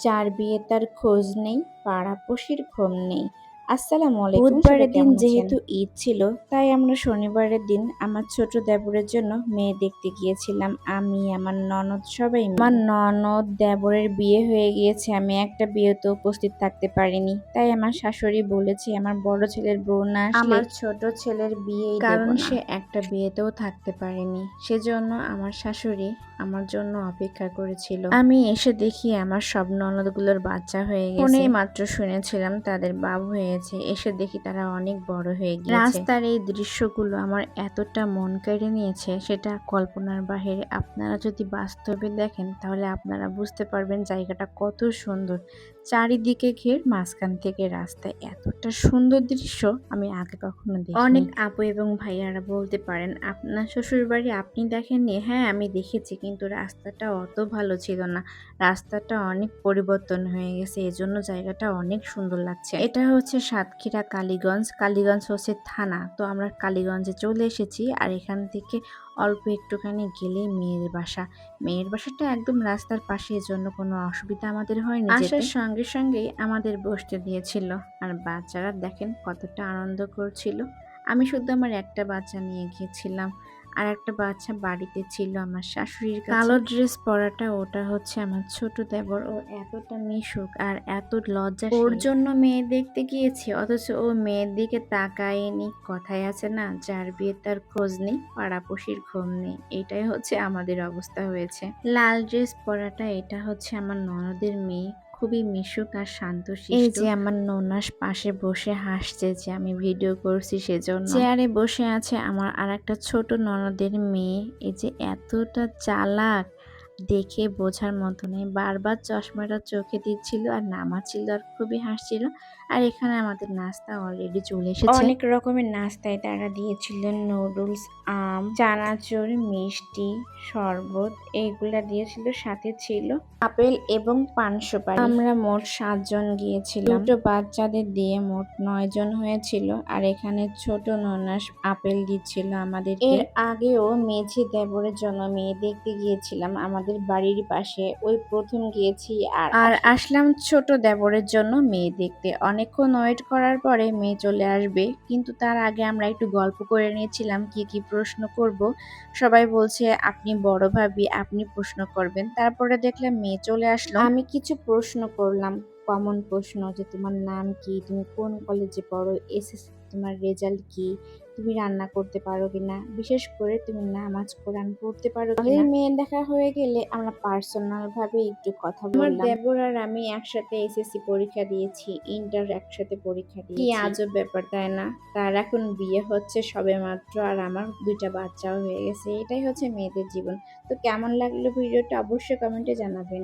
যার বিয়ে তার খোঁজ নেই, পাড়াপড়শির ঘুম নেই। আসসালামু আলাইকুম। বুধবারের দিন যেহেতু ঈদ ছিল, তাই আমরা শনিবারের দিন আমার ছোট দেবরের জন্য মেয়ে দেখতে গিয়েছিলাম। আমি, আমার ননদ সবাই মিলে। আমার ননদ দেবরের বিয়ে হয়ে গিয়েছে, আমি একটা বিয়েতে উপস্থিত থাকতে পারিনি। তাই আমার শাশুড়ি বলেছে আমার বড় ছেলের বউ না আসলে আমার ছোট ছেলের বিয়েই দেব না। কারণ সে একটা বিয়েতেও থাকতে পারেনি, সেজন্য আমার শাশুড়ি আমার জন্য অপেক্ষা করেছিল। আমি এসে দেখি আমার সব ননদগুলোর বাচ্চা হয়ে গেছে। ফোনেই মাত্র শুনেছিলাম তাদের বাবু হয়েছে, এসে দেখি তারা অনেক বড় হয়ে গিয়েছে। রাস্তার এই দৃশ্যগুলো আমার এতটা মন কেড়ে নিয়েছে, সেটা কল্পনার বাহিরে। আপনারা যদি বাস্তবে দেখেন তাহলে আপনারা বুঝতে পারবেন জায়গাটা কত সুন্দর। চারিদিকে ঘের, মাঝখান থেকে রাস্তায়, এতটা সুন্দর দৃশ্য আমি আগে কখনো দেখিনি। অনেক আপু এবং ভাইয়ারা বলতে পারেন আপনার শ্বশুর বাড়ি আপনি দেখেননি। হ্যাঁ, আমি দেখেছি, কিন্তু রাস্তাটা অত ভালো ছিল না। রাস্তাটা অনেক পরিবর্তন হয়ে গেছে, এজন্য জায়গাটা অনেক সুন্দর লাগছে। এটা হচ্ছে সাতক্ষীরা কালীগঞ্জ। কালীগঞ্জ হচ্ছে থানা। তো আমরা কালীগঞ্জে চলে এসেছি, আর এখান থেকে অল্প একটুখানি গেলেই মেয়ের বাসা। মেয়ের বাসাটা একদম রাস্তার পাশে, এজন্য কোনো অসুবিধা আমাদের হয়নি। আসার সঙ্গে সঙ্গেই আমাদের বসতে দিয়েছিল, আর বাচ্চারা দেখেন কতটা আনন্দ করছিল। আমি শুধু আমার একটা বাচ্চা নিয়ে গিয়েছিলাম, আর একটা বাচ্চা বাড়িতে ছিল আমার শাশুড়ির কাছে। কালো ড্রেস পরাটা ওটা হচ্ছে আমার ছোট দেবর। ও এতটা মিশুক আর এত লজ্জা, ওর জন্য মেয়ে দেখতে গিয়েছি, অথচ ও মেয়ের দিকে তাকায়নি। কথায় আছে না, যার বিয়ে তার খোঁজ নেই, পাড়াপড়শির ঘুম নেই। এটাই হচ্ছে আমাদের অবস্থা হয়েছে। লাল ড্রেস পরাটা এটা হচ্ছে আমার ননদের মেয়ে, খুবই মিশুক আর শান্তশিষ্ট। এই যে আমার ননাস পাশে বসে হাসছে যে আমি ভিডিও করছি সেজন্য। চেয়ারে বসে আছে আমার আর একটা ছোট ননদের মেয়ে। এই যে এতটা চালাক, দেখে বোঝার মতো নেই। বারবার চশমাটা চোখে দিচ্ছিল আর নামাচ্ছিল, আর খুবই হাসছিল। আর এখানে আমাদের নাস্তা অলরেডি চলে এসেছে। অনেক রকমের নাস্তায় তারা দিয়েছিল নুডলস, আম, চানাচুর, মিষ্টি, শরবত, এইগুলা দিয়েছিল। সাথে ছিল আপেল এবং পান সুপারি। আমরা মোট 7 জন গিয়েছিলাম। দুটো বাচ্চাদের দিয়ে মোট 9 জন হয়েছিল। আর এখানে ছোট ননাস আপেল দিচ্ছিল আমাদের। এর আগেও মেঝে দেবরের জন্য মেয়ে দেখতে গিয়েছিলাম আমাদের বাড়ির পাশে, ওই প্রথম গিয়েছি। আর আসলাম ছোট দেবরের জন্য মেয়ে দেখতে। অনেকক্ষণ ওয়েট করার পরে মেয়ে চলে আসবে, কিন্তু তার আগে আমরা একটু গল্প করে নিয়েছিলাম কি কি প্রশ্ন করব। সবাই বলছে আপনি বড় ভাবি, আপনি প্রশ্ন করবেন। তারপরে দেখলাম মেয়ে চলে আসলো, আমি কিছু প্রশ্ন করলাম, কমন প্রশ্ন, যে তোমার নাম কি, তুমি কোন কলেজে পড়ো, এসএসসি তোমার রেজাল্ট কি, তুমি রান্না করতে পারো কিনা, বিশেষ করে তুমি নামাজ কোরআন পড়তে পারো কিনা। মেয়ে দেখা হয়ে গেলে আমরা পার্সোনাল ভাবে একটু কথা বললাম। আমার দেবর আর আমি একসাথে এসএসসি পরীক্ষা দিয়েছি, ইন্টার একসাথে পরীক্ষা দিয়েছি। কি আজব ব্যাপার, তাই না? তার এখন বিয়ে হচ্ছে সবেমাত্র, আর আমার 2টা বাচ্চাও হয়ে গেছে। এটাই হচ্ছে মেয়েদের জীবন। তো কেমন লাগলো ভিডিওটা অবশ্যই কমেন্টে জানাবেন।